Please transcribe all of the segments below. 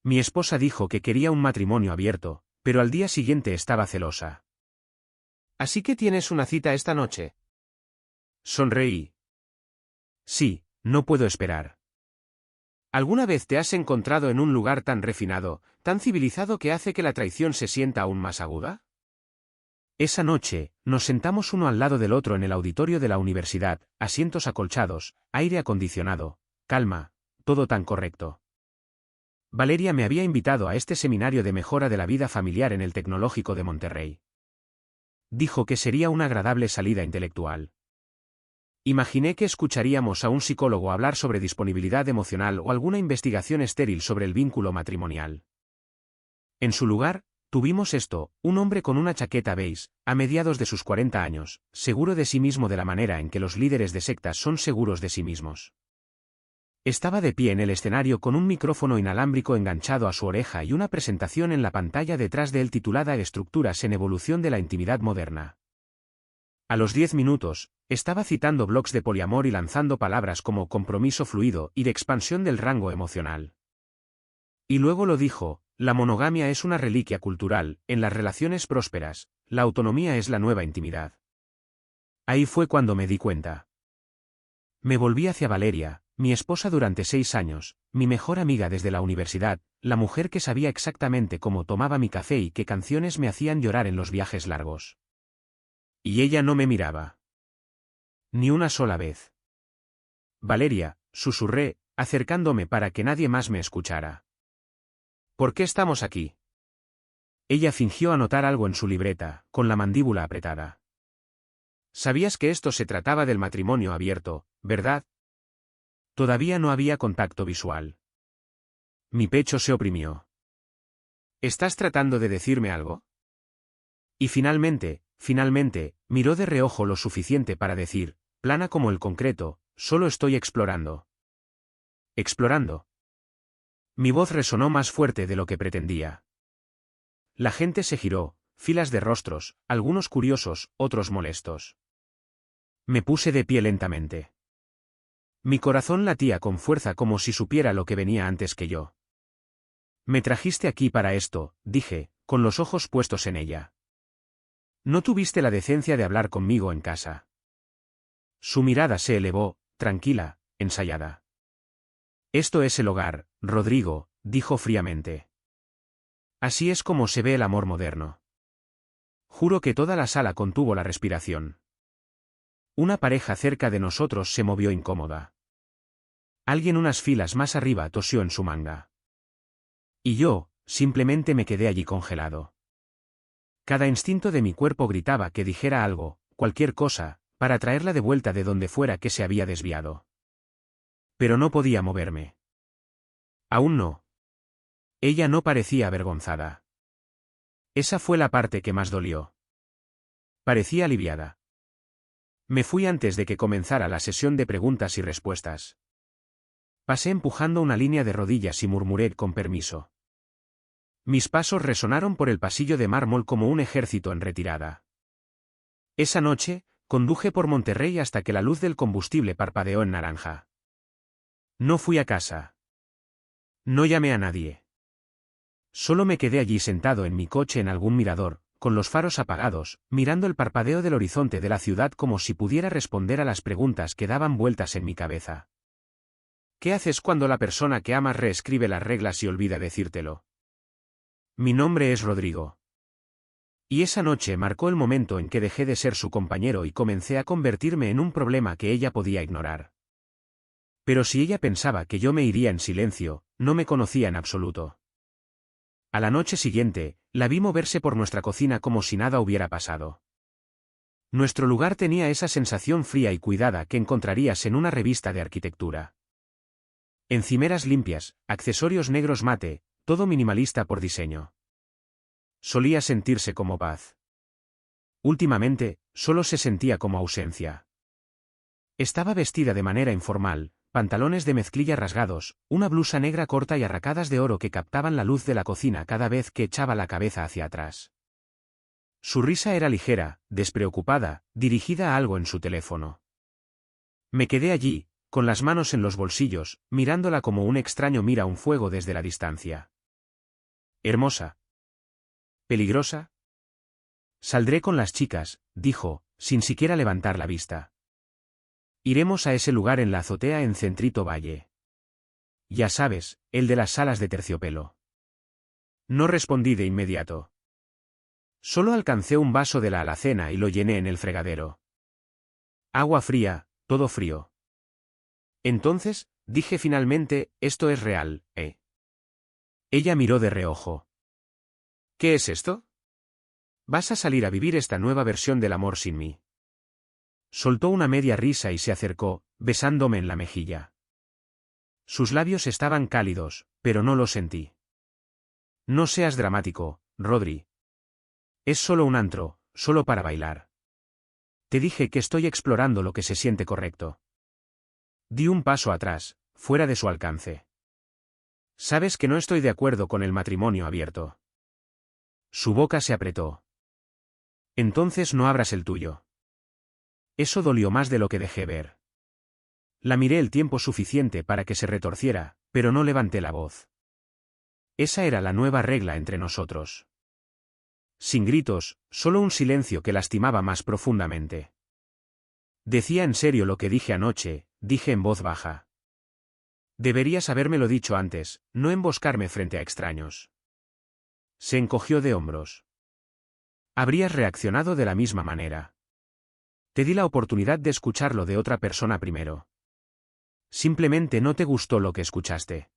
Mi esposa dijo que quería un matrimonio abierto, pero al día siguiente estaba celosa. ¿Así que tienes una cita esta noche? Sonreí. Sí, no puedo esperar. ¿Alguna vez te has encontrado en un lugar tan refinado, tan civilizado que hace que la traición se sienta aún más aguda? Esa noche, nos sentamos uno al lado del otro en el auditorio de la universidad, asientos acolchados, aire acondicionado, calma, todo tan correcto. Valeria me había invitado a este seminario de mejora de la vida familiar en el Tecnológico de Monterrey. Dijo que sería una agradable salida intelectual. Imaginé que escucharíamos a un psicólogo hablar sobre disponibilidad emocional o alguna investigación estéril sobre el vínculo matrimonial. En su lugar, tuvimos esto, un hombre con una chaqueta beige, a mediados de sus 40 años, seguro de sí mismo de la manera en que los líderes de sectas son seguros de sí mismos. Estaba de pie en el escenario con un micrófono inalámbrico enganchado a su oreja y una presentación en la pantalla detrás de él titulada Estructuras en evolución de la intimidad moderna. A los 10 minutos, estaba citando blogs de poliamor y lanzando palabras como compromiso fluido y de expansión del rango emocional. Y luego lo dijo, la monogamia es una reliquia cultural, en las relaciones prósperas, la autonomía es la nueva intimidad. Ahí fue cuando me di cuenta. Me volví hacia Valeria, mi esposa durante 6 años, mi mejor amiga desde la universidad, la mujer que sabía exactamente cómo tomaba mi café y qué canciones me hacían llorar en los viajes largos. Y ella no me miraba. Ni una sola vez. Valeria, susurré, acercándome para que nadie más me escuchara. ¿Por qué estamos aquí? Ella fingió anotar algo en su libreta, con la mandíbula apretada. Sabías que esto se trataba del matrimonio abierto, ¿verdad? Todavía no había contacto visual. Mi pecho se oprimió. ¿Estás tratando de decirme algo? Y finalmente, miró de reojo lo suficiente para decir, plana como el concreto, solo estoy explorando. ¿Explorando? Mi voz resonó más fuerte de lo que pretendía. La gente se giró, filas de rostros, algunos curiosos, otros molestos. Me puse de pie lentamente. Mi corazón latía con fuerza como si supiera lo que venía antes que yo. Me trajiste aquí para esto, dije, con los ojos puestos en ella. No tuviste la decencia de hablar conmigo en casa. Su mirada se elevó, tranquila, ensayada. Esto es el hogar, Rodrigo, dijo fríamente. Así es como se ve el amor moderno. Juro que toda la sala contuvo la respiración. Una pareja cerca de nosotros se movió incómoda. Alguien unas filas más arriba tosió en su manga. Y yo, simplemente me quedé allí congelado. Cada instinto de mi cuerpo gritaba que dijera algo, cualquier cosa, para traerla de vuelta de donde fuera que se había desviado. Pero no podía moverme. Aún no. Ella no parecía avergonzada. Esa fue la parte que más dolió. Parecía aliviada. Me fui antes de que comenzara la sesión de preguntas y respuestas. Pasé empujando una línea de rodillas y murmuré con permiso. Mis pasos resonaron por el pasillo de mármol como un ejército en retirada. Esa noche, conduje por Monterrey hasta que la luz del combustible parpadeó en naranja. No fui a casa. No llamé a nadie. Solo me quedé allí sentado en mi coche en algún mirador, con los faros apagados, mirando el parpadeo del horizonte de la ciudad como si pudiera responder a las preguntas que daban vueltas en mi cabeza. ¿Qué haces cuando la persona que amas reescribe las reglas y olvida decírtelo? Mi nombre es Rodrigo. Y esa noche marcó el momento en que dejé de ser su compañero y comencé a convertirme en un problema que ella podía ignorar. Pero si ella pensaba que yo me iría en silencio, no me conocía en absoluto. A la noche siguiente, la vi moverse por nuestra cocina como si nada hubiera pasado. Nuestro lugar tenía esa sensación fría y cuidada que encontrarías en una revista de arquitectura. Encimeras limpias, accesorios negros mate, todo minimalista por diseño. Solía sentirse como paz. Últimamente, solo se sentía como ausencia. Estaba vestida de manera informal, pantalones de mezclilla rasgados, una blusa negra corta y arracadas de oro que captaban la luz de la cocina cada vez que echaba la cabeza hacia atrás. Su risa era ligera, despreocupada, dirigida a algo en su teléfono. Me quedé allí, con las manos en los bolsillos, mirándola como un extraño mira un fuego desde la distancia. Hermosa. ¿Peligrosa? Saldré con las chicas, dijo, sin siquiera levantar la vista. Iremos a ese lugar en la azotea en Centrito Valle. Ya sabes, el de las salas de terciopelo. No respondí de inmediato. Solo alcancé un vaso de la alacena y lo llené en el fregadero. Agua fría, todo frío. Entonces, dije finalmente, esto es real, ¿eh? Ella miró de reojo. ¿Qué es esto? Vas a salir a vivir esta nueva versión del amor sin mí. Soltó una media risa y se acercó, besándome en la mejilla. Sus labios estaban cálidos, pero no lo sentí. No seas dramático, Rodri. Es solo un antro, solo para bailar. Te dije que estoy explorando lo que se siente correcto. Di un paso atrás, fuera de su alcance. Sabes que no estoy de acuerdo con el matrimonio abierto. Su boca se apretó. Entonces no abras el tuyo. Eso dolió más de lo que dejé ver. La miré el tiempo suficiente para que se retorciera, pero no levanté la voz. Esa era la nueva regla entre nosotros. Sin gritos, solo un silencio que lastimaba más profundamente. Decía en serio lo que dije anoche, dije en voz baja. Deberías habérmelo dicho antes, no emboscarme frente a extraños. Se encogió de hombros. Habrías reaccionado de la misma manera. Te di la oportunidad de escucharlo de otra persona primero. Simplemente no te gustó lo que escuchaste.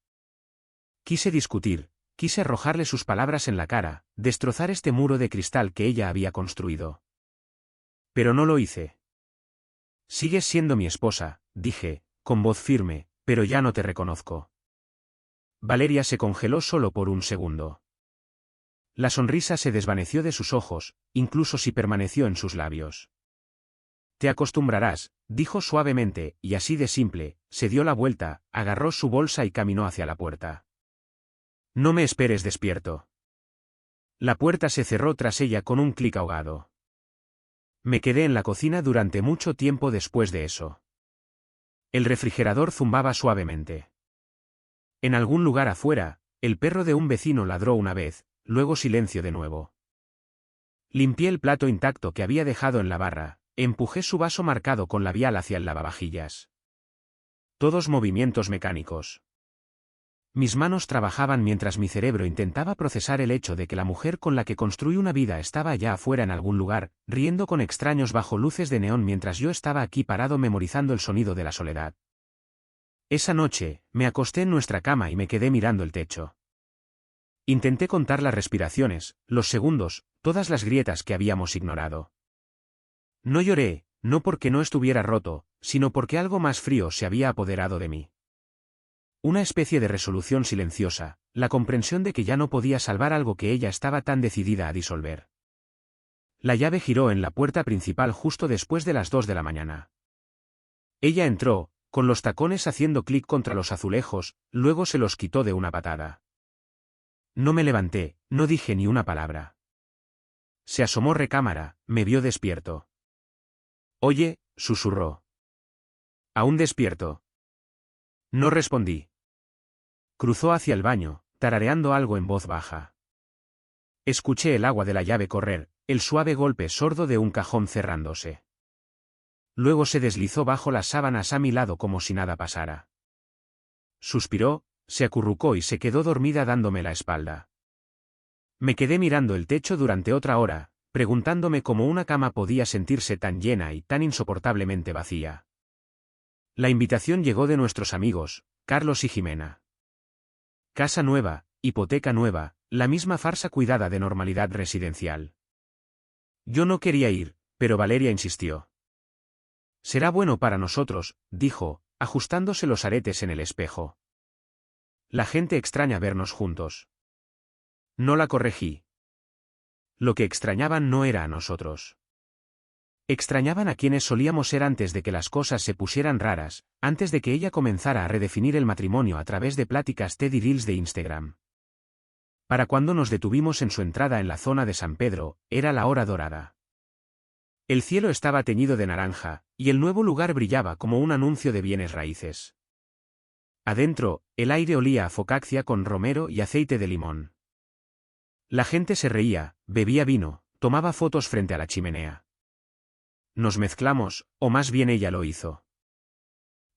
Quise discutir, quise arrojarle sus palabras en la cara, destrozar este muro de cristal que ella había construido. Pero no lo hice. Sigues siendo mi esposa, dije, con voz firme, pero ya no te reconozco. Valeria se congeló solo por un segundo. La sonrisa se desvaneció de sus ojos, incluso si permaneció en sus labios. Te acostumbrarás, dijo suavemente, y así de simple, se dio la vuelta, agarró su bolsa y caminó hacia la puerta. No me esperes despierto. La puerta se cerró tras ella con un clic ahogado. Me quedé en la cocina durante mucho tiempo después de eso. El refrigerador zumbaba suavemente. En algún lugar afuera, el perro de un vecino ladró una vez, luego silencio de nuevo. Limpié el plato intacto que había dejado en la barra, empujé su vaso marcado con labial hacia el lavavajillas. Todos movimientos mecánicos. Mis manos trabajaban mientras mi cerebro intentaba procesar el hecho de que la mujer con la que construí una vida estaba allá afuera en algún lugar, riendo con extraños bajo luces de neón mientras yo estaba aquí parado memorizando el sonido de la soledad. Esa noche, me acosté en nuestra cama y me quedé mirando el techo. Intenté contar las respiraciones, los segundos, todas las grietas que habíamos ignorado. No lloré, no porque no estuviera roto, sino porque algo más frío se había apoderado de mí. Una especie de resolución silenciosa, la comprensión de que ya no podía salvar algo que ella estaba tan decidida a disolver. La llave giró en la puerta principal justo después de las 2 de la mañana. Ella entró, con los tacones haciendo clic contra los azulejos, luego se los quitó de una patada. No me levanté, no dije ni una palabra. Se asomó recámara, me vio despierto. Oye, susurró. ¿Aún despierto? No respondí. Cruzó hacia el baño, tarareando algo en voz baja. Escuché el agua de la llave correr, el suave golpe sordo de un cajón cerrándose. Luego se deslizó bajo las sábanas a mi lado como si nada pasara. Suspiró, se acurrucó y se quedó dormida dándome la espalda. Me quedé mirando el techo durante otra hora, preguntándome cómo una cama podía sentirse tan llena y tan insoportablemente vacía. La invitación llegó de nuestros amigos, Carlos y Jimena. Casa nueva, hipoteca nueva, la misma farsa cuidada de normalidad residencial. Yo no quería ir, pero Valeria insistió. Será bueno para nosotros, dijo, ajustándose los aretes en el espejo. La gente extraña vernos juntos. No la corregí. Lo que extrañaban no era a nosotros. Extrañaban a quienes solíamos ser antes de que las cosas se pusieran raras, antes de que ella comenzara a redefinir el matrimonio a través de pláticas Teddy Reels de Instagram. Para cuando nos detuvimos en su entrada en la zona de San Pedro, era la hora dorada. El cielo estaba teñido de naranja, y el nuevo lugar brillaba como un anuncio de bienes raíces. Adentro, el aire olía a focaccia con romero y aceite de limón. La gente se reía, bebía vino, tomaba fotos frente a la chimenea. Nos mezclamos, o más bien ella lo hizo.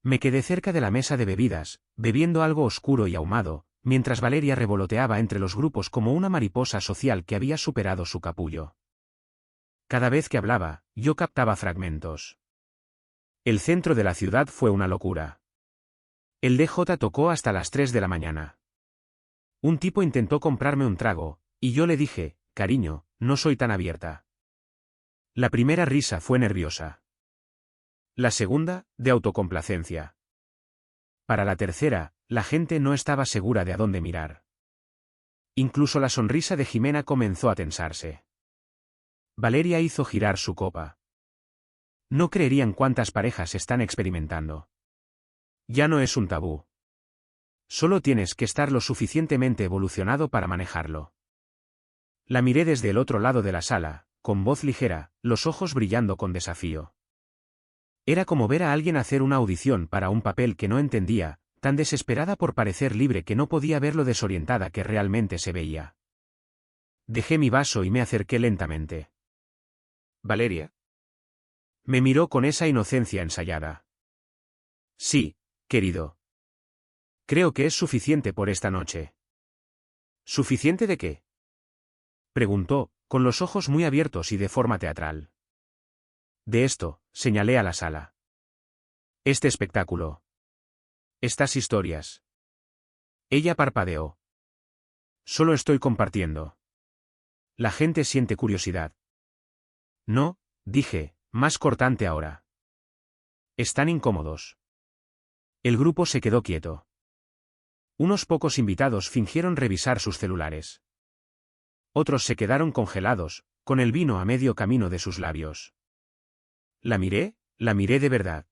Me quedé cerca de la mesa de bebidas, bebiendo algo oscuro y ahumado, mientras Valeria revoloteaba entre los grupos como una mariposa social que había superado su capullo. Cada vez que hablaba, yo captaba fragmentos. El centro de la ciudad fue una locura. El DJ tocó hasta las 3 de la mañana. Un tipo intentó comprarme un trago, y yo le dije, cariño, no soy tan abierta. La primera risa fue nerviosa. La segunda, de autocomplacencia. Para la tercera, la gente no estaba segura de a dónde mirar. Incluso la sonrisa de Jimena comenzó a tensarse. Valeria hizo girar su copa. No creerían cuántas parejas están experimentando. Ya no es un tabú. Solo tienes que estar lo suficientemente evolucionado para manejarlo. La miré desde el otro lado de la sala, con voz ligera, los ojos brillando con desafío. Era como ver a alguien hacer una audición para un papel que no entendía, tan desesperada por parecer libre que no podía ver lo desorientada que realmente se veía. Dejé mi vaso y me acerqué lentamente. ¿Valeria? Me miró con esa inocencia ensayada. Sí, querido. Creo que es suficiente por esta noche. ¿Suficiente de qué? Preguntó, con los ojos muy abiertos y de forma teatral. De esto, señalé a la sala. Este espectáculo. Estas historias. Ella parpadeó. Solo estoy compartiendo. La gente siente curiosidad. No, dije, más cortante ahora. Están incómodos. El grupo se quedó quieto. Unos pocos invitados fingieron revisar sus celulares. Otros se quedaron congelados, con el vino a medio camino de sus labios. La miré de verdad.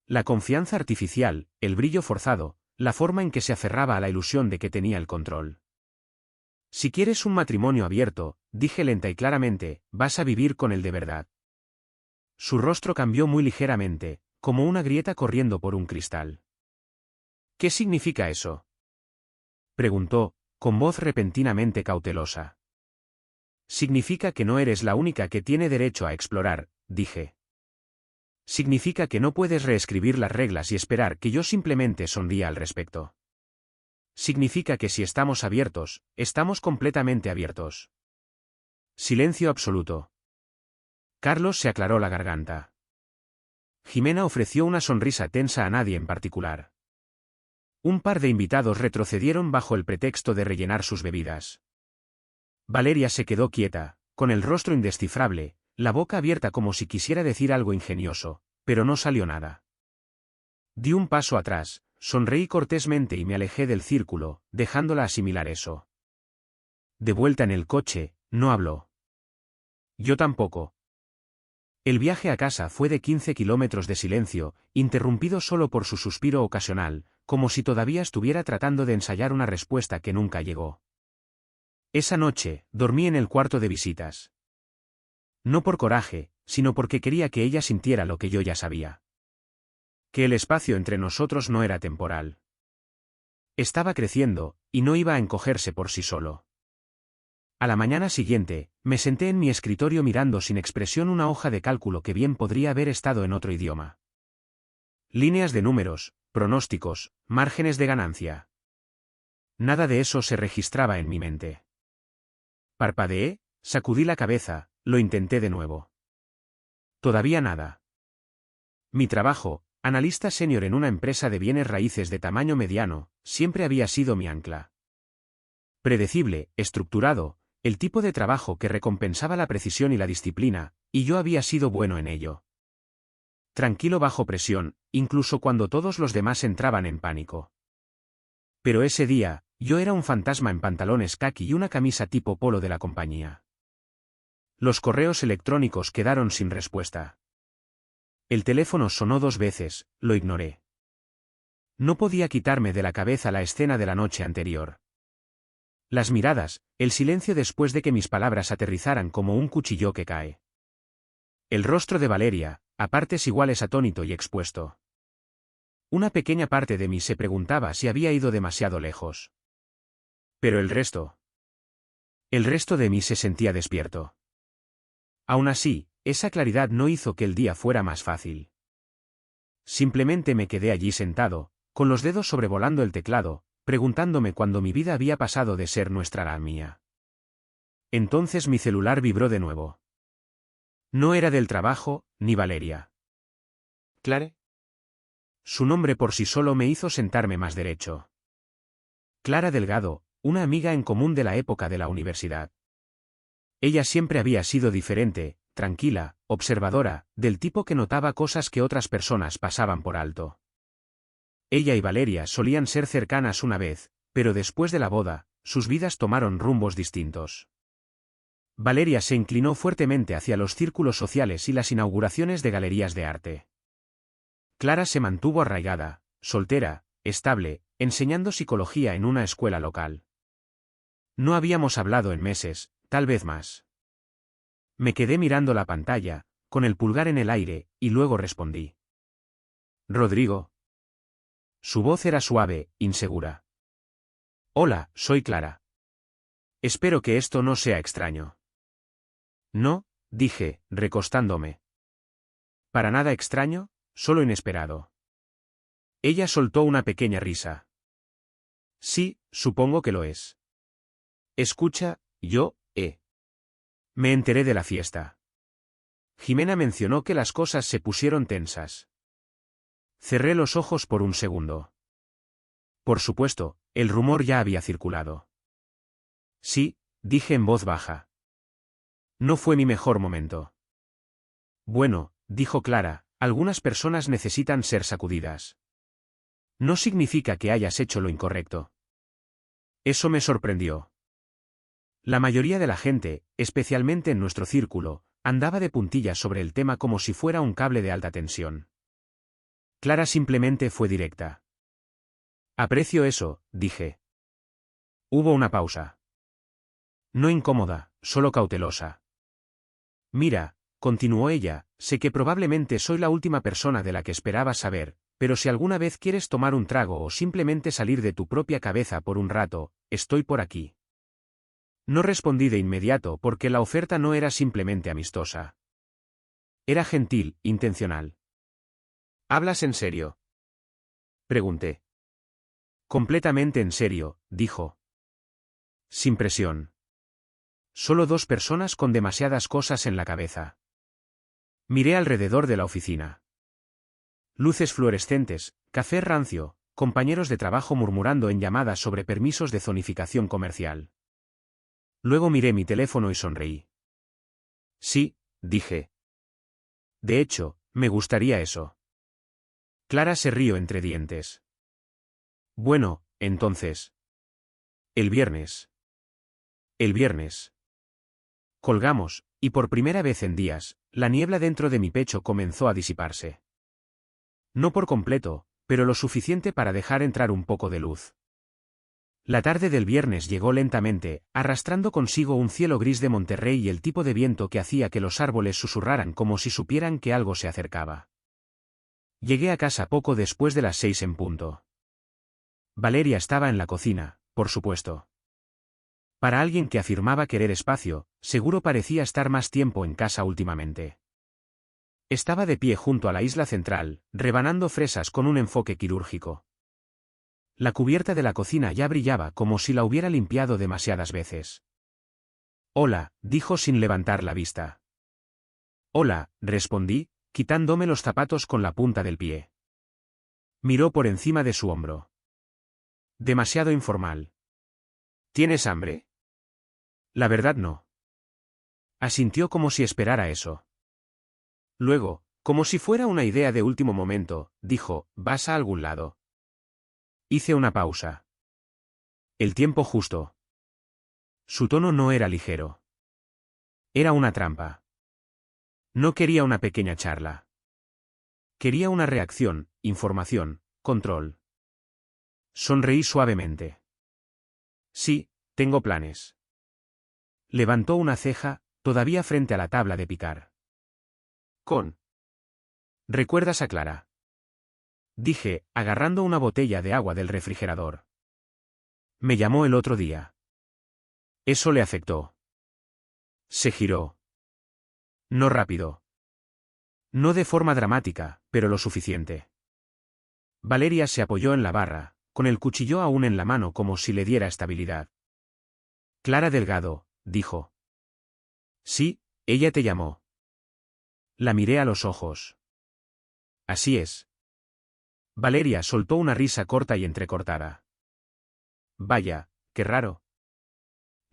La confianza artificial, el brillo forzado, la forma en que se aferraba a la ilusión de que tenía el control. Si quieres un matrimonio abierto, dije lenta y claramente, vas a vivir con él de verdad. Su rostro cambió muy ligeramente, como una grieta corriendo por un cristal. ¿Qué significa eso? Preguntó, con voz repentinamente cautelosa. Significa que no eres la única que tiene derecho a explorar, dije. Significa que no puedes reescribir las reglas y esperar que yo simplemente sonría al respecto. Significa que si estamos abiertos, estamos completamente abiertos. Silencio absoluto. Carlos se aclaró la garganta. Jimena ofreció una sonrisa tensa a nadie en particular. Un par de invitados retrocedieron bajo el pretexto de rellenar sus bebidas. Valeria se quedó quieta, con el rostro indescifrable, la boca abierta como si quisiera decir algo ingenioso, pero no salió nada. Di un paso atrás, sonreí cortésmente y me alejé del círculo, dejándola asimilar eso. De vuelta en el coche, no habló. Yo tampoco. El viaje a casa fue de 15 kilómetros de silencio, interrumpido solo por su suspiro ocasional, como si todavía estuviera tratando de ensayar una respuesta que nunca llegó. Esa noche, dormí en el cuarto de visitas. No por coraje, sino porque quería que ella sintiera lo que yo ya sabía. Que el espacio entre nosotros no era temporal. Estaba creciendo, y no iba a encogerse por sí solo. A la mañana siguiente, me senté en mi escritorio mirando sin expresión una hoja de cálculo que bien podría haber estado en otro idioma. Líneas de números, pronósticos, márgenes de ganancia. Nada de eso se registraba en mi mente. Parpadeé, sacudí la cabeza, lo intenté de nuevo. Todavía nada. Mi trabajo, analista senior en una empresa de bienes raíces de tamaño mediano, siempre había sido mi ancla. Predecible, estructurado, el tipo de trabajo que recompensaba la precisión y la disciplina, y yo había sido bueno en ello. Tranquilo bajo presión, incluso cuando todos los demás entraban en pánico. Pero ese día, yo era un fantasma en pantalones caqui y una camisa tipo polo de la compañía. Los correos electrónicos quedaron sin respuesta. El teléfono sonó 2 veces, lo ignoré. No podía quitarme de la cabeza la escena de la noche anterior. Las miradas, el silencio después de que mis palabras aterrizaran como un cuchillo que cae. El rostro de Valeria, a partes iguales atónito y expuesto. Una pequeña parte de mí se preguntaba si había ido demasiado lejos. Pero el resto. El resto de mí se sentía despierto. Aún así, esa claridad no hizo que el día fuera más fácil. Simplemente me quedé allí sentado, con los dedos sobrevolando el teclado, preguntándome cuándo mi vida había pasado de ser nuestra a la mía. Entonces mi celular vibró de nuevo. No era del trabajo, ni Valeria. ¿Clare? Su nombre por sí solo me hizo sentarme más derecho. Clara Delgado, una amiga en común de la época de la universidad. Ella siempre había sido diferente, tranquila, observadora, del tipo que notaba cosas que otras personas pasaban por alto. Ella y Valeria solían ser cercanas una vez, pero después de la boda, sus vidas tomaron rumbos distintos. Valeria se inclinó fuertemente hacia los círculos sociales y las inauguraciones de galerías de arte. Clara se mantuvo arraigada, soltera, estable, enseñando psicología en una escuela local. No habíamos hablado en meses, tal vez más. Me quedé mirando la pantalla, con el pulgar en el aire, y luego respondí. Rodrigo. Su voz era suave, insegura. Hola, soy Clara. Espero que esto no sea extraño. No, dije, recostándome. Para nada extraño, solo inesperado. Ella soltó una pequeña risa. Sí, supongo que lo es. Escucha, me enteré de la fiesta. Jimena mencionó que las cosas se pusieron tensas. Cerré los ojos por un segundo. Por supuesto, el rumor ya había circulado. Sí, dije en voz baja. No fue mi mejor momento. Bueno, dijo Clara, algunas personas necesitan ser sacudidas. No significa que hayas hecho lo incorrecto. Eso me sorprendió. La mayoría de la gente, especialmente en nuestro círculo, andaba de puntillas sobre el tema como si fuera un cable de alta tensión. Clara simplemente fue directa. Aprecio eso, dije. Hubo una pausa. No incómoda, solo cautelosa. Mira, continuó ella, sé que probablemente soy la última persona de la que esperabas saber, pero si alguna vez quieres tomar un trago o simplemente salir de tu propia cabeza por un rato, estoy por aquí. No respondí de inmediato porque la oferta no era simplemente amistosa. Era gentil, intencional. ¿Hablas en serio? Pregunté. Completamente en serio, dijo. Sin presión. Solo dos personas con demasiadas cosas en la cabeza. Miré alrededor de la oficina. Luces fluorescentes, café rancio, compañeros de trabajo murmurando en llamadas sobre permisos de zonificación comercial. Luego miré mi teléfono y sonreí. Sí, dije. De hecho, me gustaría eso. Clara se rió entre dientes. Bueno, entonces. El viernes. El viernes. Colgamos, y por primera vez en días, la niebla dentro de mi pecho comenzó a disiparse. No por completo, pero lo suficiente para dejar entrar un poco de luz. La tarde del viernes llegó lentamente, arrastrando consigo un cielo gris de Monterrey y el tipo de viento que hacía que los árboles susurraran como si supieran que algo se acercaba. Llegué a casa poco después de las 6 en punto. Valeria estaba en la cocina, por supuesto. Para alguien que afirmaba querer espacio, seguro parecía estar más tiempo en casa últimamente. Estaba de pie junto a la isla central, rebanando fresas con un enfoque quirúrgico. La cubierta de la cocina ya brillaba como si la hubiera limpiado demasiadas veces. Hola, dijo sin levantar la vista. Hola, respondí, quitándome los zapatos con la punta del pie. Miró por encima de su hombro. Demasiado informal. ¿Tienes hambre? La verdad no. Asintió como si esperara eso. Luego, como si fuera una idea de último momento, dijo, ¿vas a algún lado? Hice una pausa. El tiempo justo. Su tono no era ligero. Era una trampa. No quería una pequeña charla. Quería una reacción, información, control. Sonreí suavemente. Sí, tengo planes. Levantó una ceja, todavía frente a la tabla de picar. ¿Recuerdas a Clara? Dije, agarrando una botella de agua del refrigerador. Me llamó el otro día. Eso le afectó. Se giró. No rápido. No de forma dramática, pero lo suficiente. Valeria se apoyó en la barra, con el cuchillo aún en la mano como si le diera estabilidad. Clara Delgado, dijo. Sí, ella te llamó. La miré a los ojos. Así es. Valeria soltó una risa corta y entrecortada. Vaya, qué raro.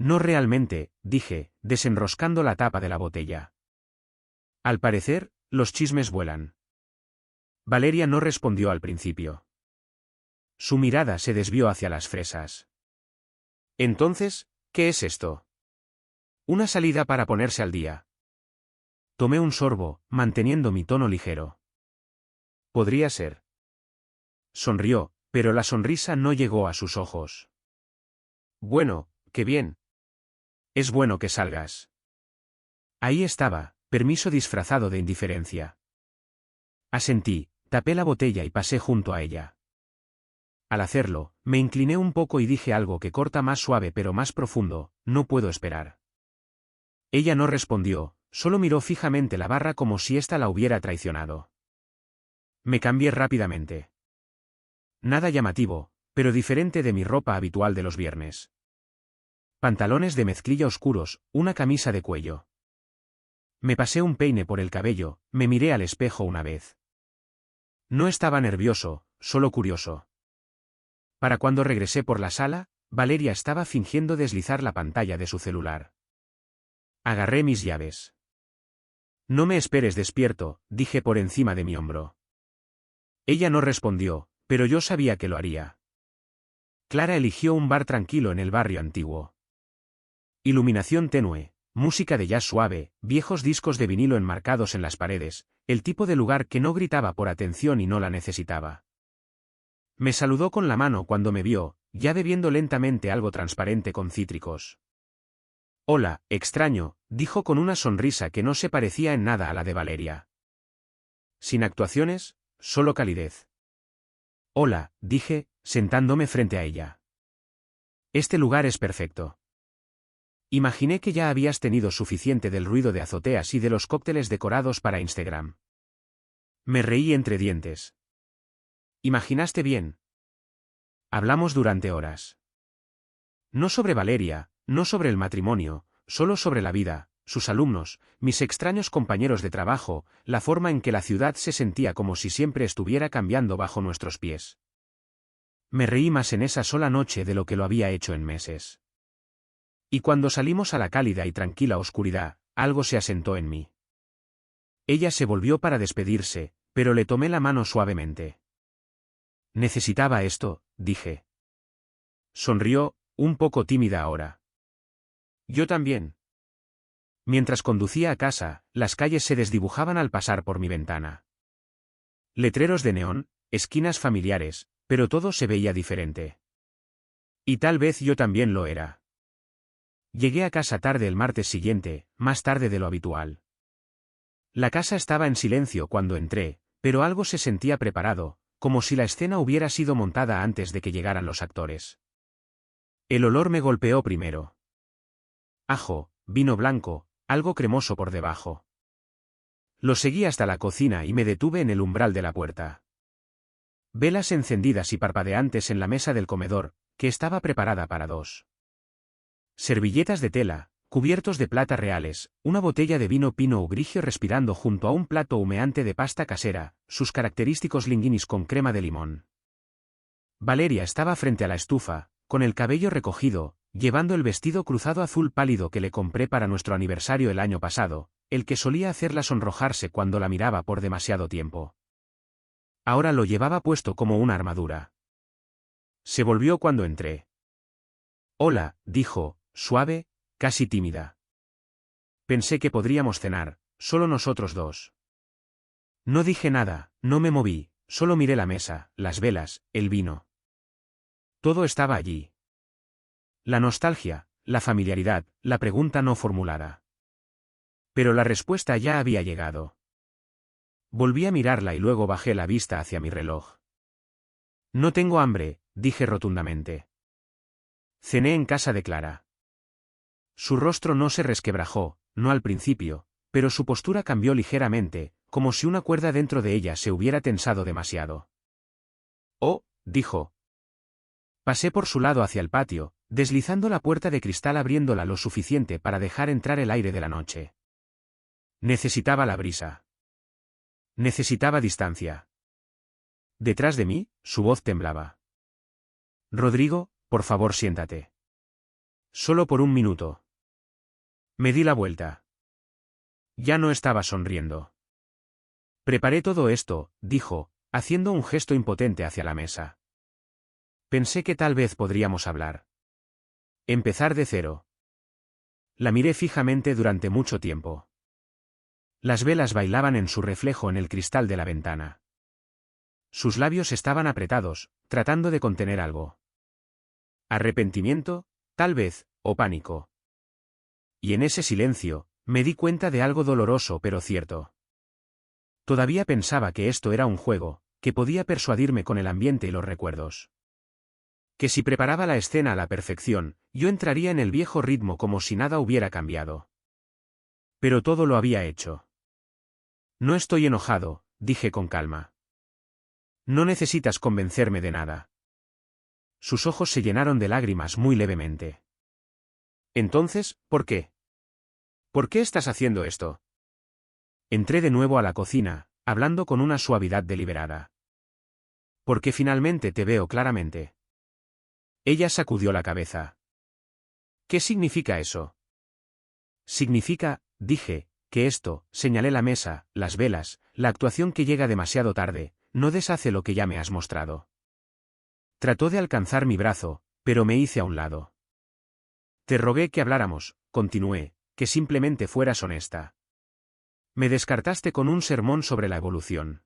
No realmente, dije, desenroscando la tapa de la botella. Al parecer, los chismes vuelan. Valeria no respondió al principio. Su mirada se desvió hacia las fresas. Entonces, ¿qué es esto? Una salida para ponerse al día. Tomé un sorbo, manteniendo mi tono ligero. Podría ser. Sonrió, pero la sonrisa no llegó a sus ojos. Bueno, qué bien. Es bueno que salgas. Ahí estaba, permiso disfrazado de indiferencia. Asentí, tapé la botella y pasé junto a ella. Al hacerlo, me incliné un poco y dije algo que corta más suave pero más profundo, no puedo esperar. Ella no respondió, solo miró fijamente la barra como si ésta la hubiera traicionado. Me cambié rápidamente. Nada llamativo, pero diferente de mi ropa habitual de los viernes. Pantalones de mezclilla oscuros, una camisa de cuello. Me pasé un peine por el cabello, me miré al espejo una vez. No estaba nervioso, solo curioso. Para cuando regresé por la sala, Valeria estaba fingiendo deslizar la pantalla de su celular. Agarré mis llaves. No me esperes despierto, dije por encima de mi hombro. Ella no respondió, pero yo sabía que lo haría. Clara eligió un bar tranquilo en el barrio antiguo. Iluminación tenue, música de jazz suave, viejos discos de vinilo enmarcados en las paredes, el tipo de lugar que no gritaba por atención y no la necesitaba. Me saludó con la mano cuando me vio, ya bebiendo lentamente algo transparente con cítricos. Hola, extraño, dijo con una sonrisa que no se parecía en nada a la de Valeria. Sin actuaciones, solo calidez. Hola, dije, sentándome frente a ella. Este lugar es perfecto. Imaginé que ya habías tenido suficiente del ruido de azoteas y de los cócteles decorados para Instagram. Me reí entre dientes. Imaginaste bien. Hablamos durante horas. No sobre Valeria, no sobre el matrimonio, solo sobre la vida, sus alumnos, mis extraños compañeros de trabajo, la forma en que la ciudad se sentía como si siempre estuviera cambiando bajo nuestros pies. Me reí más en esa sola noche de lo que lo había hecho en meses. Y cuando salimos a la cálida y tranquila oscuridad, algo se asentó en mí. Ella se volvió para despedirse, pero le tomé la mano suavemente. Necesitaba esto, dije. Sonrió, un poco tímida ahora. Yo también. Mientras conducía a casa, las calles se desdibujaban al pasar por mi ventana. Letreros de neón, esquinas familiares, pero todo se veía diferente. Y tal vez yo también lo era. Llegué a casa tarde el martes siguiente, más tarde de lo habitual. La casa estaba en silencio cuando entré, pero algo se sentía preparado, como si la escena hubiera sido montada antes de que llegaran los actores. El olor me golpeó primero. Ajo, vino blanco, algo cremoso por debajo. Lo seguí hasta la cocina y me detuve en el umbral de la puerta. Velas encendidas y parpadeantes en la mesa del comedor, que estaba preparada para dos. Servilletas de tela, cubiertos de plata reales, una botella de vino Pinot Grigio respirando junto a un plato humeante de pasta casera, sus característicos linguinis con crema de limón. Valeria estaba frente a la estufa, con el cabello recogido, llevando el vestido cruzado azul pálido que le compré para nuestro aniversario el año pasado, el que solía hacerla sonrojarse cuando la miraba por demasiado tiempo. Ahora lo llevaba puesto como una armadura. Se volvió cuando entré. Hola, dijo, suave, casi tímida. Pensé que podríamos cenar, solo nosotros dos. No dije nada, no me moví, solo miré la mesa, las velas, el vino. Todo estaba allí. La nostalgia, la familiaridad, la pregunta no formulada. Pero la respuesta ya había llegado. Volví a mirarla y luego bajé la vista hacia mi reloj. No tengo hambre, dije rotundamente. Cené en casa de Clara. Su rostro no se resquebrajó, no al principio, pero su postura cambió ligeramente, como si una cuerda dentro de ella se hubiera tensado demasiado. «Oh», dijo. Pasé por su lado hacia el patio, deslizando la puerta de cristal abriéndola lo suficiente para dejar entrar el aire de la noche. Necesitaba la brisa. Necesitaba distancia. Detrás de mí, su voz temblaba. «Rodrigo, por favor siéntate. Solo por un minuto». Me di la vuelta. Ya no estaba sonriendo. «Preparé todo esto», dijo, haciendo un gesto impotente hacia la mesa. «Pensé que tal vez podríamos hablar. Empezar de cero». La miré fijamente durante mucho tiempo. Las velas bailaban en su reflejo en el cristal de la ventana. Sus labios estaban apretados, tratando de contener algo. Arrepentimiento, tal vez, o pánico. Y en ese silencio, me di cuenta de algo doloroso pero cierto. Todavía pensaba que esto era un juego, que podía persuadirme con el ambiente y los recuerdos. Que si preparaba la escena a la perfección, yo entraría en el viejo ritmo como si nada hubiera cambiado. Pero todo lo había hecho. «No estoy enojado», dije con calma. «No necesitas convencerme de nada». Sus ojos se llenaron de lágrimas muy levemente. «Entonces, ¿por qué? ¿Por qué estás haciendo esto?» Entré de nuevo a la cocina, hablando con una suavidad deliberada. «Porque finalmente te veo claramente». Ella sacudió la cabeza. «¿Qué significa eso?» «Significa», dije, «que esto», señalé la mesa, las velas, la actuación que llega demasiado tarde, no deshace lo que ya me has mostrado. Trató de alcanzar mi brazo, pero me hice a un lado. Te rogué que habláramos, continué, que simplemente fueras honesta. Me descartaste con un sermón sobre la evolución.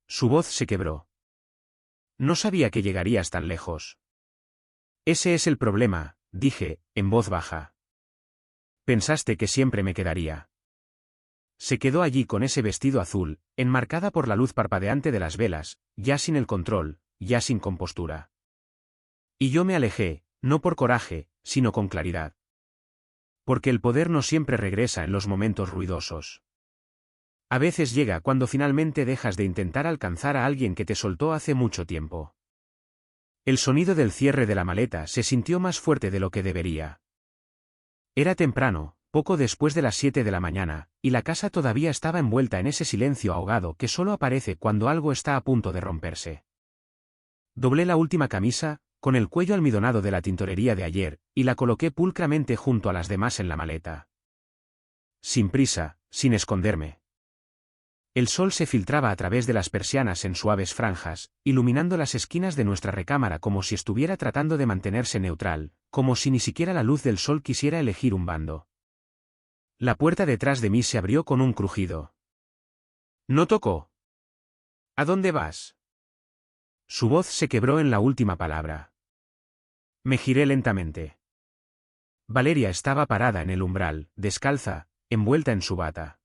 Su voz se quebró. No sabía que llegarías tan lejos. Ese es el problema, dije, en voz baja. Pensaste que siempre me quedaría. Se quedó allí con ese vestido azul, enmarcada por la luz parpadeante de las velas, ya sin el control, ya sin compostura. Y yo me alejé, no por coraje, sino con claridad. Porque el poder no siempre regresa en los momentos ruidosos. A veces llega cuando finalmente dejas de intentar alcanzar a alguien que te soltó hace mucho tiempo. El sonido del cierre de la maleta se sintió más fuerte de lo que debería. Era temprano, poco después de las 7 de la mañana, y la casa todavía estaba envuelta en ese silencio ahogado que solo aparece cuando algo está a punto de romperse. Doblé la última camisa, con el cuello almidonado de la tintorería de ayer, y la coloqué pulcramente junto a las demás en la maleta. Sin prisa, sin esconderme. El sol se filtraba a través de las persianas en suaves franjas, iluminando las esquinas de nuestra recámara como si estuviera tratando de mantenerse neutral, como si ni siquiera la luz del sol quisiera elegir un bando. La puerta detrás de mí se abrió con un crujido. No tocó. ¿A dónde vas? Su voz se quebró en la última palabra. Me giré lentamente. Valeria estaba parada en el umbral, descalza, envuelta en su bata.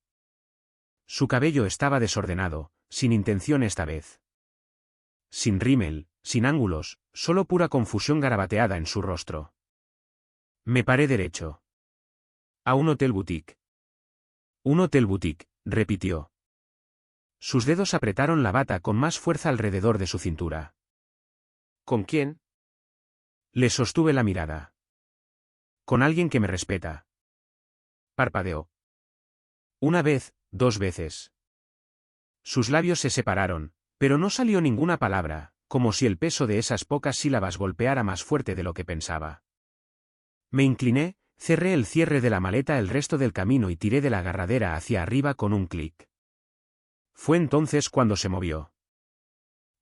Su cabello estaba desordenado, sin intención esta vez. Sin rímel, sin ángulos, solo pura confusión garabateada en su rostro. Me paré derecho. A un hotel boutique. Un hotel boutique, repitió. Sus dedos apretaron la bata con más fuerza alrededor de su cintura. ¿Con quién? Le sostuve la mirada. Con alguien que me respeta. Parpadeó. Una vez, 2 veces. Sus labios se separaron, pero no salió ninguna palabra, como si el peso de esas pocas sílabas golpeara más fuerte de lo que pensaba. Me incliné, cerré el cierre de la maleta el resto del camino y tiré de la agarradera hacia arriba con un clic. Fue entonces cuando se movió.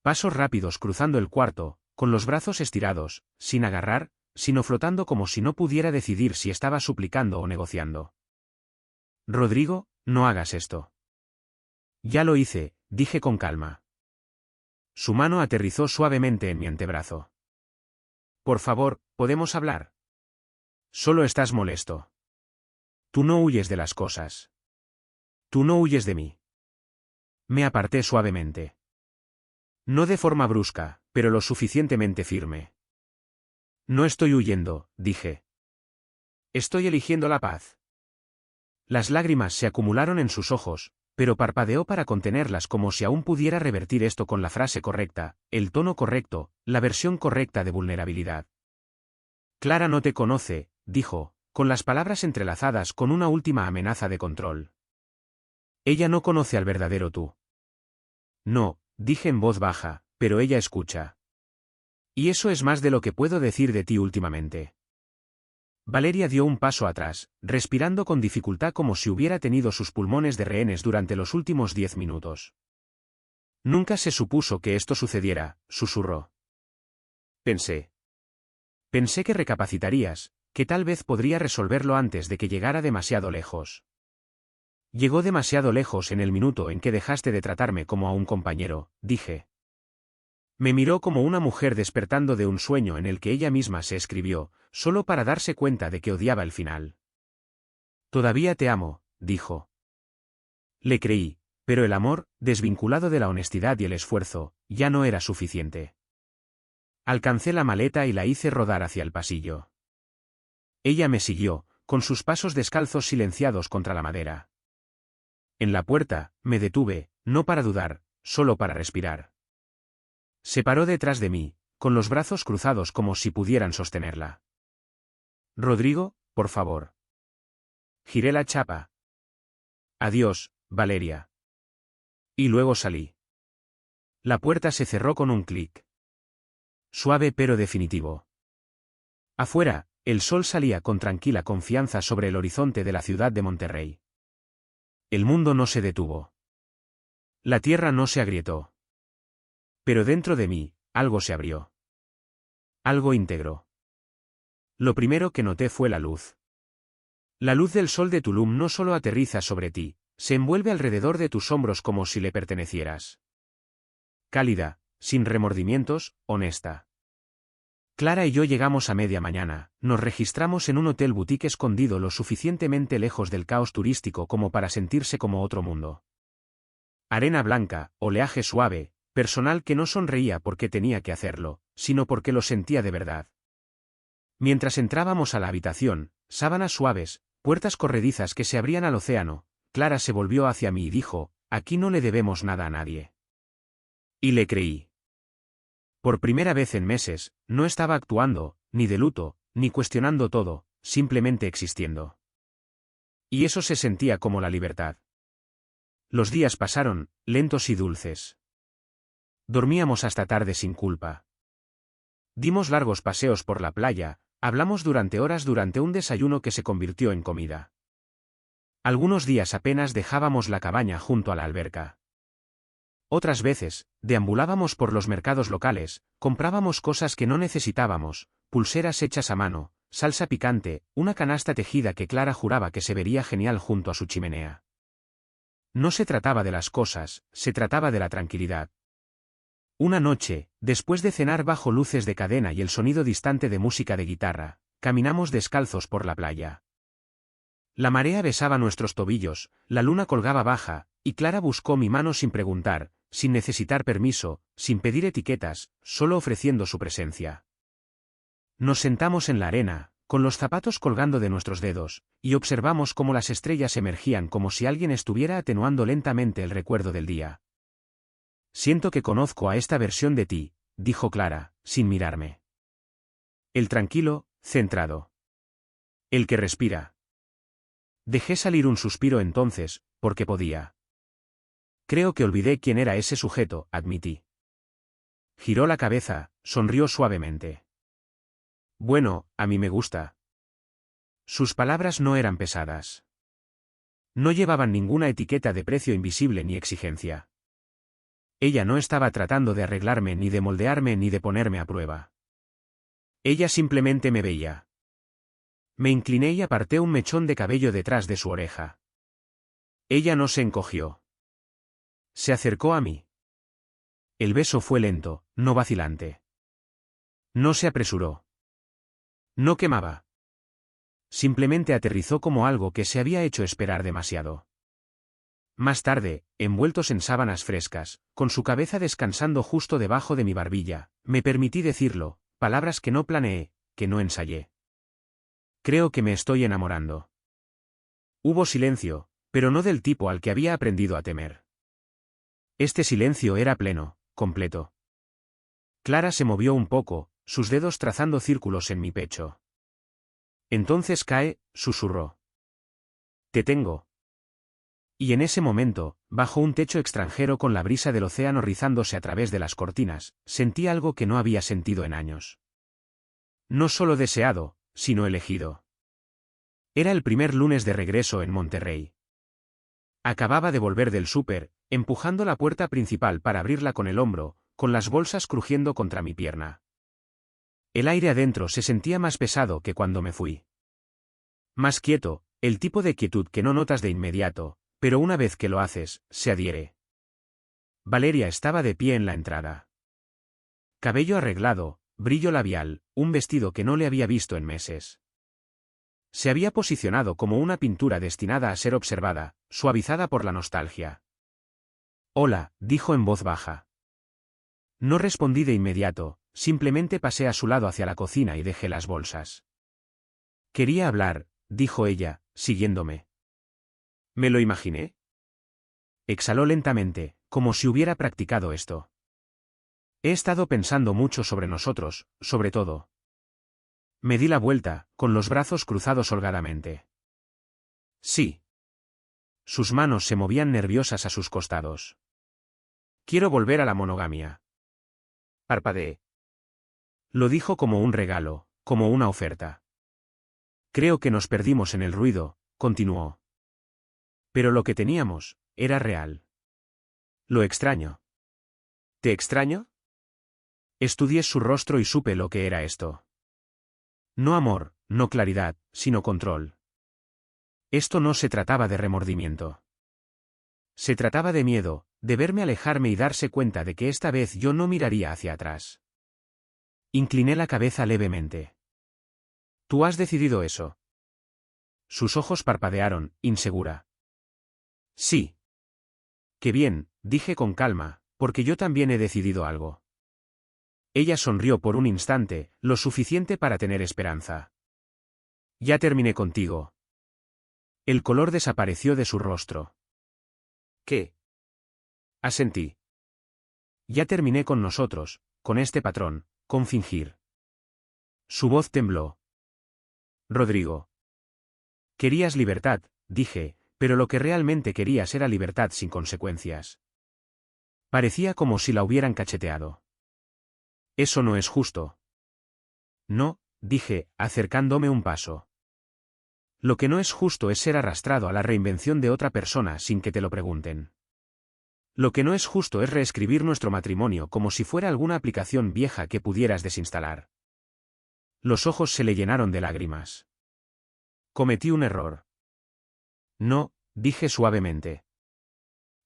Pasos rápidos cruzando el cuarto, con los brazos estirados, sin agarrar, sino flotando como si no pudiera decidir si estaba suplicando o negociando. Rodrigo, no hagas esto. Ya lo hice, dije con calma. Su mano aterrizó suavemente en mi antebrazo. Por favor, ¿podemos hablar? Solo estás molesto. Tú no huyes de las cosas. Tú no huyes de mí. Me aparté suavemente. No de forma brusca, pero lo suficientemente firme. No estoy huyendo, dije. Estoy eligiendo la paz. Las lágrimas se acumularon en sus ojos, pero parpadeó para contenerlas como si aún pudiera revertir esto con la frase correcta, el tono correcto, la versión correcta de vulnerabilidad. Clara no te conoce, dijo, con las palabras entrelazadas con una última amenaza de control. Ella no conoce al verdadero tú. No, dije en voz baja, pero ella escucha. Y eso es más de lo que puedo decir de ti últimamente. Valeria dio un paso atrás, respirando con dificultad como si hubiera tenido sus pulmones de rehenes durante los últimos 10 minutos. Nunca se supuso que esto sucediera, susurró. Pensé que recapacitarías, que tal vez podría resolverlo antes de que llegara demasiado lejos. Llegó demasiado lejos en el minuto en que dejaste de tratarme como a un compañero, dije. Me miró como una mujer despertando de un sueño en el que ella misma se escribió, solo para darse cuenta de que odiaba el final. Todavía te amo, dijo. Le creí, pero el amor, desvinculado de la honestidad y el esfuerzo, ya no era suficiente. Alcancé la maleta y la hice rodar hacia el pasillo. Ella me siguió, con sus pasos descalzos silenciados contra la madera. En la puerta, me detuve, no para dudar, solo para respirar. Se paró detrás de mí, con los brazos cruzados como si pudieran sostenerla. Rodrigo, por favor. Giré la chapa. Adiós, Valeria. Y luego salí. La puerta se cerró con un clic. Suave pero definitivo. Afuera, el sol salía con tranquila confianza sobre el horizonte de la ciudad de Monterrey. El mundo no se detuvo. La tierra no se agrietó. Pero dentro de mí, algo se abrió. Algo íntegro. Lo primero que noté fue la luz. La luz del sol de Tulum no solo aterriza sobre ti, se envuelve alrededor de tus hombros como si le pertenecieras. Cálida, sin remordimientos, honesta. Clara y yo llegamos a media mañana, nos registramos en un hotel boutique escondido lo suficientemente lejos del caos turístico como para sentirse como otro mundo. Arena blanca, oleaje suave, personal que no sonreía porque tenía que hacerlo, sino porque lo sentía de verdad. Mientras entrábamos a la habitación, sábanas suaves, puertas corredizas que se abrían al océano, Clara se volvió hacia mí y dijo, aquí no le debemos nada a nadie. Y le creí. Por primera vez en meses, no estaba actuando, ni de luto, ni cuestionando todo, simplemente existiendo. Y eso se sentía como la libertad. Los días pasaron, lentos y dulces. Dormíamos hasta tarde sin culpa. Dimos largos paseos por la playa, hablamos durante horas durante un desayuno que se convirtió en comida. Algunos días apenas dejábamos la cabaña junto a la alberca. Otras veces, deambulábamos por los mercados locales, comprábamos cosas que no necesitábamos, pulseras hechas a mano, salsa picante, una canasta tejida que Clara juraba que se vería genial junto a su chimenea. No se trataba de las cosas, se trataba de la tranquilidad. Una noche, después de cenar bajo luces de cadena y el sonido distante de música de guitarra, caminamos descalzos por la playa. La marea besaba nuestros tobillos, la luna colgaba baja, y Clara buscó mi mano sin preguntar, sin necesitar permiso, sin pedir etiquetas, solo ofreciendo su presencia. Nos sentamos en la arena, con los zapatos colgando de nuestros dedos, y observamos cómo las estrellas emergían como si alguien estuviera atenuando lentamente el recuerdo del día. Siento que conozco a esta versión de ti, dijo Clara, sin mirarme. El tranquilo, centrado. El que respira. Dejé salir un suspiro entonces, porque podía. Creo que olvidé quién era ese sujeto, admití. Giró la cabeza, sonrió suavemente. Bueno, a mí me gusta. Sus palabras no eran pesadas. No llevaban ninguna etiqueta de precio invisible ni exigencia. Ella no estaba tratando de arreglarme ni de moldearme ni de ponerme a prueba. Ella simplemente me veía. Me incliné y aparté un mechón de cabello detrás de su oreja. Ella no se encogió. Se acercó a mí. El beso fue lento, no vacilante. No se apresuró. No quemaba. Simplemente aterrizó como algo que se había hecho esperar demasiado. Más tarde, envueltos en sábanas frescas, con su cabeza descansando justo debajo de mi barbilla, me permití decirlo, palabras que no planeé, que no ensayé. Creo que me estoy enamorando. Hubo silencio, pero no del tipo al que había aprendido a temer. Este silencio era pleno, completo. Clara se movió un poco, sus dedos trazando círculos en mi pecho. Entonces cae, susurró. Te tengo. Y en ese momento, bajo un techo extranjero con la brisa del océano rizándose a través de las cortinas, sentí algo que no había sentido en años. No solo deseado, sino elegido. Era el primer lunes de regreso en Monterrey. Acababa de volver del súper, empujando la puerta principal para abrirla con el hombro, con las bolsas crujiendo contra mi pierna. El aire adentro se sentía más pesado que cuando me fui. Más quieto, el tipo de quietud que no notas de inmediato, pero una vez que lo haces, se adhiere. Valeria estaba de pie en la entrada. Cabello arreglado, brillo labial, un vestido que no le había visto en meses. Se había posicionado como una pintura destinada a ser observada, suavizada por la nostalgia. Hola, dijo en voz baja. No respondí de inmediato, simplemente pasé a su lado hacia la cocina y dejé las bolsas. Quería hablar, dijo ella, siguiéndome. ¿Me lo imaginé? Exhaló lentamente, como si hubiera practicado esto. He estado pensando mucho sobre nosotros, sobre todo. Me di la vuelta, con los brazos cruzados holgadamente. Sí. Sus manos se movían nerviosas a sus costados. Quiero volver a la monogamia. Parpadeé. Lo dijo como un regalo, como una oferta. Creo que nos perdimos en el ruido, continuó. Pero lo que teníamos, era real. Lo extraño. ¿Te extraño? Estudié su rostro y supe lo que era esto. No amor, no claridad, sino control. Esto no se trataba de remordimiento. Se trataba de miedo, de verme alejarme y darse cuenta de que esta vez yo no miraría hacia atrás. Incliné la cabeza levemente. ¿Tú has decidido eso? Sus ojos parpadearon, insegura. Sí. Qué bien, dije con calma, porque yo también he decidido algo. Ella sonrió por un instante, lo suficiente para tener esperanza. Ya terminé contigo. El color desapareció de su rostro. ¿Qué? Asentí. Ya terminé con nosotros, con este patrón, con fingir. Su voz tembló. Rodrigo. Querías libertad, dije, pero lo que realmente querías era libertad sin consecuencias. Parecía como si la hubieran cacheteado. Eso no es justo. No, dije, acercándome un paso. Lo que no es justo es ser arrastrado a la reinvención de otra persona sin que te lo pregunten. Lo que no es justo es reescribir nuestro matrimonio como si fuera alguna aplicación vieja que pudieras desinstalar. Los ojos se le llenaron de lágrimas. Cometí un error. No, dije suavemente.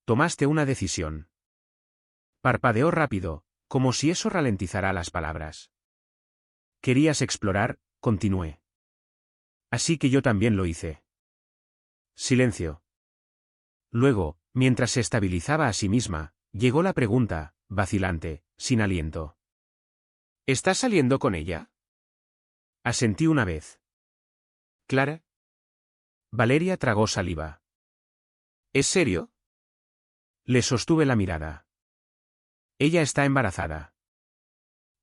Tomaste una decisión. Parpadeó rápido, como si eso ralentizara las palabras. Querías explorar, continué. Así que yo también lo hice. Silencio. Luego, mientras se estabilizaba a sí misma, llegó la pregunta, vacilante, sin aliento. ¿Estás saliendo con ella? Asentí una vez. ¿Clara? Valeria tragó saliva. ¿Es serio? Le sostuve la mirada. Ella está embarazada.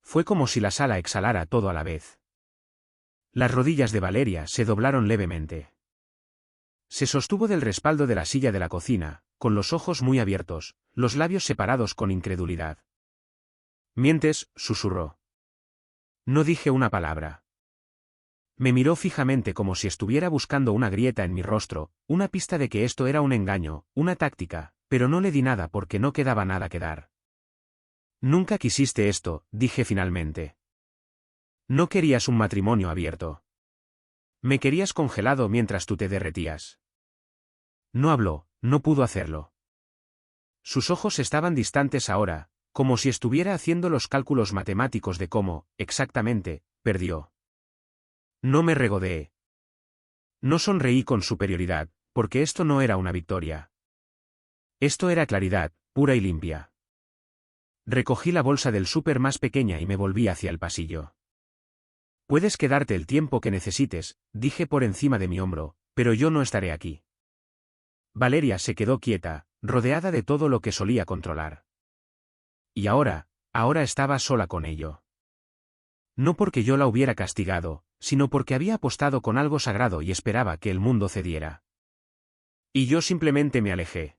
Fue como si la sala exhalara todo a la vez. Las rodillas de Valeria se doblaron levemente. Se sostuvo del respaldo de la silla de la cocina, con los ojos muy abiertos, los labios separados con incredulidad. Mientes, susurró. No dije una palabra. Me miró fijamente como si estuviera buscando una grieta en mi rostro, una pista de que esto era un engaño, una táctica, pero no le di nada porque no quedaba nada que dar. Nunca quisiste esto, dije finalmente. No querías un matrimonio abierto. Me querías congelado mientras tú te derretías. No habló, no pudo hacerlo. Sus ojos estaban distantes ahora, como si estuviera haciendo los cálculos matemáticos de cómo, exactamente, perdió. No me regodeé. No sonreí con superioridad, porque esto no era una victoria. Esto era claridad, pura y limpia. Recogí la bolsa del súper más pequeña y me volví hacia el pasillo. Puedes quedarte el tiempo que necesites, dije por encima de mi hombro, pero yo no estaré aquí. Valeria se quedó quieta, rodeada de todo lo que solía controlar. Y ahora estaba sola con ello. No porque yo la hubiera castigado, sino porque había apostado con algo sagrado y esperaba que el mundo cediera. Y yo simplemente me alejé.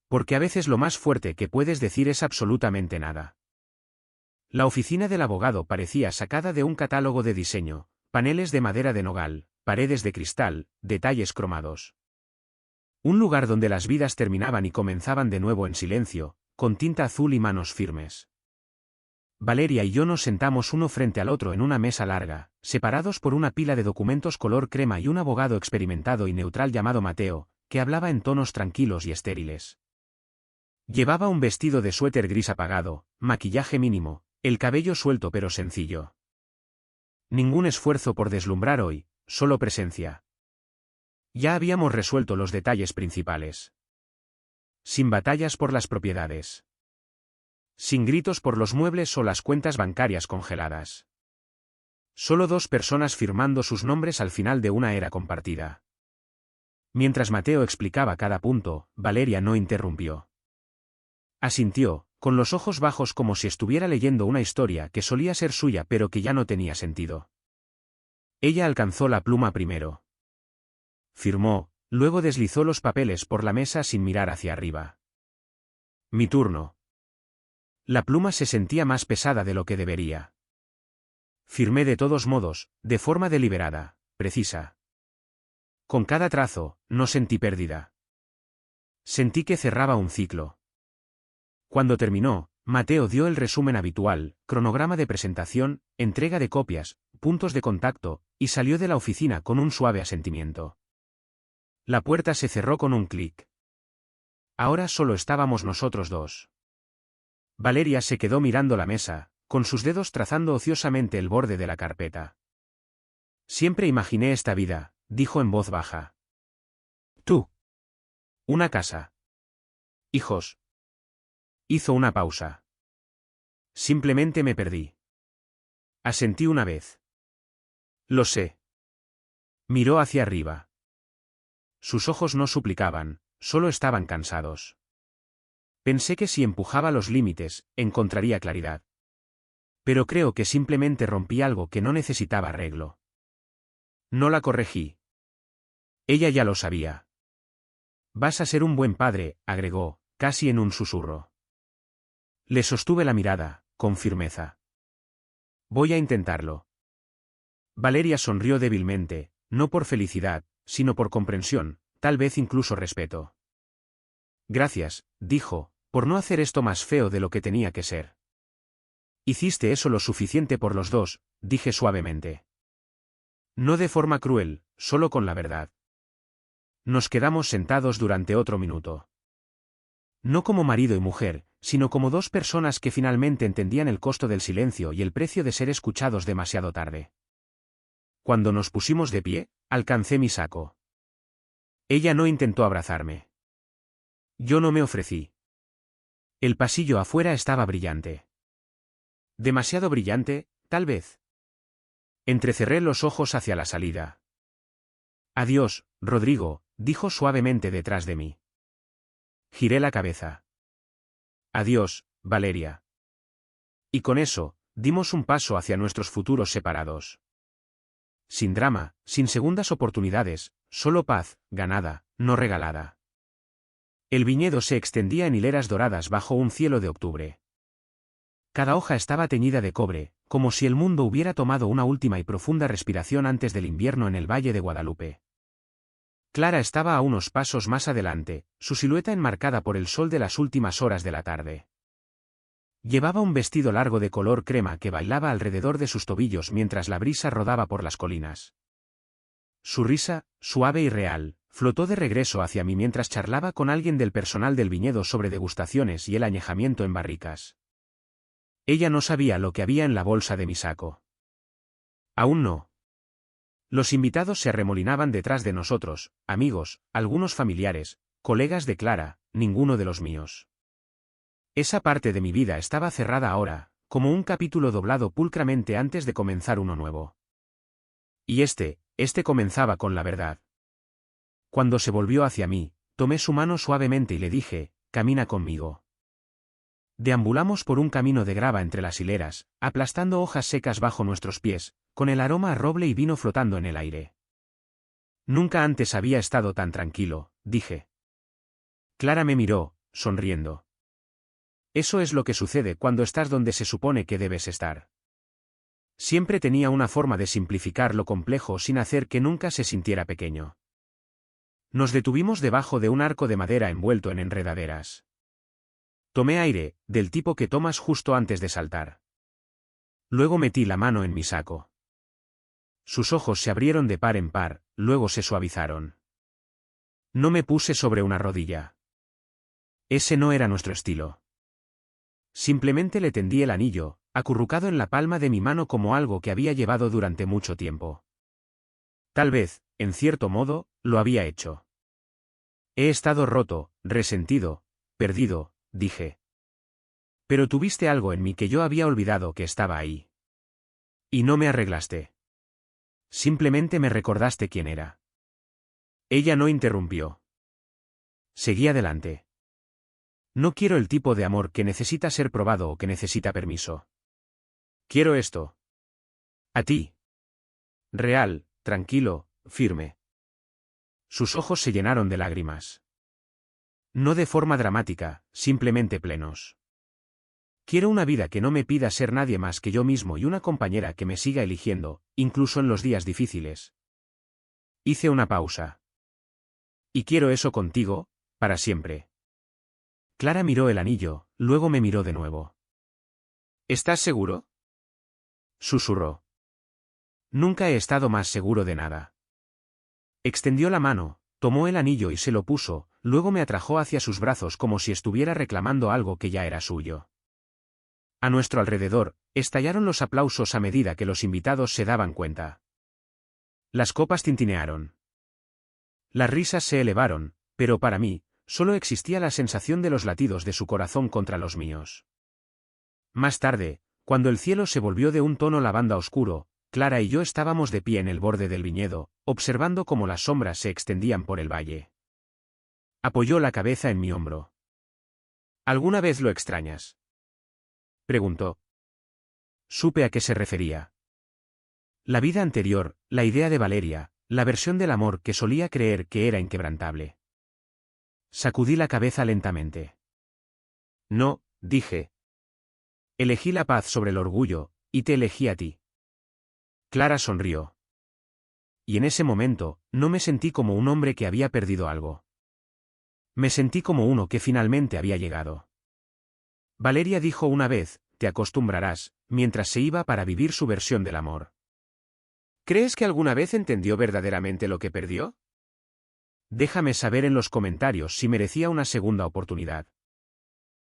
Porque a veces lo más fuerte que puedes decir es absolutamente nada. La oficina del abogado parecía sacada de un catálogo de diseño, paneles de madera de nogal, paredes de cristal, detalles cromados. Un lugar donde las vidas terminaban y comenzaban de nuevo en silencio, con tinta azul y manos firmes. Valeria y yo nos sentamos uno frente al otro en una mesa larga, separados por una pila de documentos color crema y un abogado experimentado y neutral llamado Mateo, que hablaba en tonos tranquilos y estériles. Llevaba un vestido de suéter gris apagado, maquillaje mínimo, el cabello suelto pero sencillo. Ningún esfuerzo por deslumbrar hoy, solo presencia. Ya habíamos resuelto los detalles principales. Sin batallas por las propiedades. Sin gritos por los muebles o las cuentas bancarias congeladas. Solo dos personas firmando sus nombres al final de una era compartida. Mientras Mateo explicaba cada punto, Valeria no interrumpió. Asintió, con los ojos bajos como si estuviera leyendo una historia que solía ser suya pero que ya no tenía sentido. Ella alcanzó la pluma primero. Firmó, luego deslizó los papeles por la mesa sin mirar hacia arriba. Mi turno. La pluma se sentía más pesada de lo que debería. Firmé de todos modos, de forma deliberada, precisa. Con cada trazo, no sentí pérdida. Sentí que cerraba un ciclo. Cuando terminó, Mateo dio el resumen habitual, cronograma de presentación, entrega de copias, puntos de contacto, y salió de la oficina con un suave asentimiento. La puerta se cerró con un clic. Ahora solo estábamos nosotros dos. Valeria se quedó mirando la mesa, con sus dedos trazando ociosamente el borde de la carpeta. Siempre imaginé esta vida, dijo en voz baja. Tú. Una casa. Hijos. Hizo una pausa. Simplemente me perdí. Asentí una vez. Lo sé. Miró hacia arriba. Sus ojos no suplicaban, solo estaban cansados. Pensé que si empujaba los límites, encontraría claridad. Pero creo que simplemente rompí algo que no necesitaba arreglo. No la corregí. Ella ya lo sabía. Vas a ser un buen padre, agregó, casi en un susurro. Le sostuve la mirada, con firmeza. Voy a intentarlo. Valeria sonrió débilmente, no por felicidad, sino por comprensión, tal vez incluso respeto. Gracias, dijo, por no hacer esto más feo de lo que tenía que ser. Hiciste eso lo suficiente por los dos, dije suavemente. No de forma cruel, solo con la verdad. Nos quedamos sentados durante otro minuto. No como marido y mujer, sino como dos personas que finalmente entendían el costo del silencio y el precio de ser escuchados demasiado tarde. Cuando nos pusimos de pie, alcancé mi saco. Ella no intentó abrazarme. Yo no me ofrecí. El pasillo afuera estaba brillante. Demasiado brillante, tal vez. Entrecerré los ojos hacia la salida. Adiós, Rodrigo, dijo suavemente detrás de mí. Giré la cabeza. Adiós, Valeria. Y con eso, dimos un paso hacia nuestros futuros separados. Sin drama, sin segundas oportunidades, solo paz, ganada, no regalada. El viñedo se extendía en hileras doradas bajo un cielo de octubre. Cada hoja estaba teñida de cobre, como si el mundo hubiera tomado una última y profunda respiración antes del invierno en el Valle de Guadalupe. Clara estaba a unos pasos más adelante, su silueta enmarcada por el sol de las últimas horas de la tarde. Llevaba un vestido largo de color crema que bailaba alrededor de sus tobillos mientras la brisa rodaba por las colinas. Su risa, suave y real, flotó de regreso hacia mí mientras charlaba con alguien del personal del viñedo sobre degustaciones y el añejamiento en barricas. Ella no sabía lo que había en la bolsa de mi saco. Aún no. Los invitados se arremolinaban detrás de nosotros, amigos, algunos familiares, colegas de Clara, ninguno de los míos. Esa parte de mi vida estaba cerrada ahora, como un capítulo doblado pulcramente antes de comenzar uno nuevo. Y este comenzaba con la verdad. Cuando se volvió hacia mí, tomé su mano suavemente y le dije, camina conmigo. Deambulamos por un camino de grava entre las hileras, aplastando hojas secas bajo nuestros pies, con el aroma a roble y vino flotando en el aire. Nunca antes había estado tan tranquilo, dije. Clara me miró, sonriendo. Eso es lo que sucede cuando estás donde se supone que debes estar. Siempre tenía una forma de simplificar lo complejo sin hacer que nunca se sintiera pequeño. Nos detuvimos debajo de un arco de madera envuelto en enredaderas. Tomé aire, del tipo que tomas justo antes de saltar. Luego metí la mano en mi saco. Sus ojos se abrieron de par en par, luego se suavizaron. No me puse sobre una rodilla. Ese no era nuestro estilo. Simplemente le tendí el anillo, acurrucado en la palma de mi mano como algo que había llevado durante mucho tiempo. Tal vez, en cierto modo, lo había hecho. He estado roto, resentido, perdido, dije. Pero tuviste algo en mí que yo había olvidado que estaba ahí. Y no me arreglaste. Simplemente me recordaste quién era. Ella no interrumpió. Seguí adelante. No quiero el tipo de amor que necesita ser probado o que necesita permiso. Quiero esto. A ti. Real, tranquilo, firme. Sus ojos se llenaron de lágrimas. No de forma dramática, simplemente plenos. Quiero una vida que no me pida ser nadie más que yo mismo y una compañera que me siga eligiendo, incluso en los días difíciles. Hice una pausa. Y quiero eso contigo, para siempre. Clara miró el anillo, luego me miró de nuevo. ¿Estás seguro? Susurró. Nunca he estado más seguro de nada. Extendió la mano, tomó el anillo y se lo puso, luego me atrajo hacia sus brazos como si estuviera reclamando algo que ya era suyo. A nuestro alrededor, estallaron los aplausos a medida que los invitados se daban cuenta. Las copas tintinearon. Las risas se elevaron, pero para mí, solo existía la sensación de los latidos de su corazón contra los míos. Más tarde, cuando el cielo se volvió de un tono lavanda oscuro, Clara y yo estábamos de pie en el borde del viñedo, observando cómo las sombras se extendían por el valle. Apoyó la cabeza en mi hombro. ¿Alguna vez lo extrañas?, preguntó. Supe a qué se refería. La vida anterior, la idea de Valeria, la versión del amor que solía creer que era inquebrantable. Sacudí la cabeza lentamente. No, dije. Elegí la paz sobre el orgullo, y te elegí a ti. Clara sonrió. Y en ese momento, no me sentí como un hombre que había perdido algo. Me sentí como uno que finalmente había llegado. Valeria dijo una vez, te acostumbrarás, mientras se iba para vivir su versión del amor. ¿Crees que alguna vez entendió verdaderamente lo que perdió? Déjame saber en los comentarios si merecía una segunda oportunidad.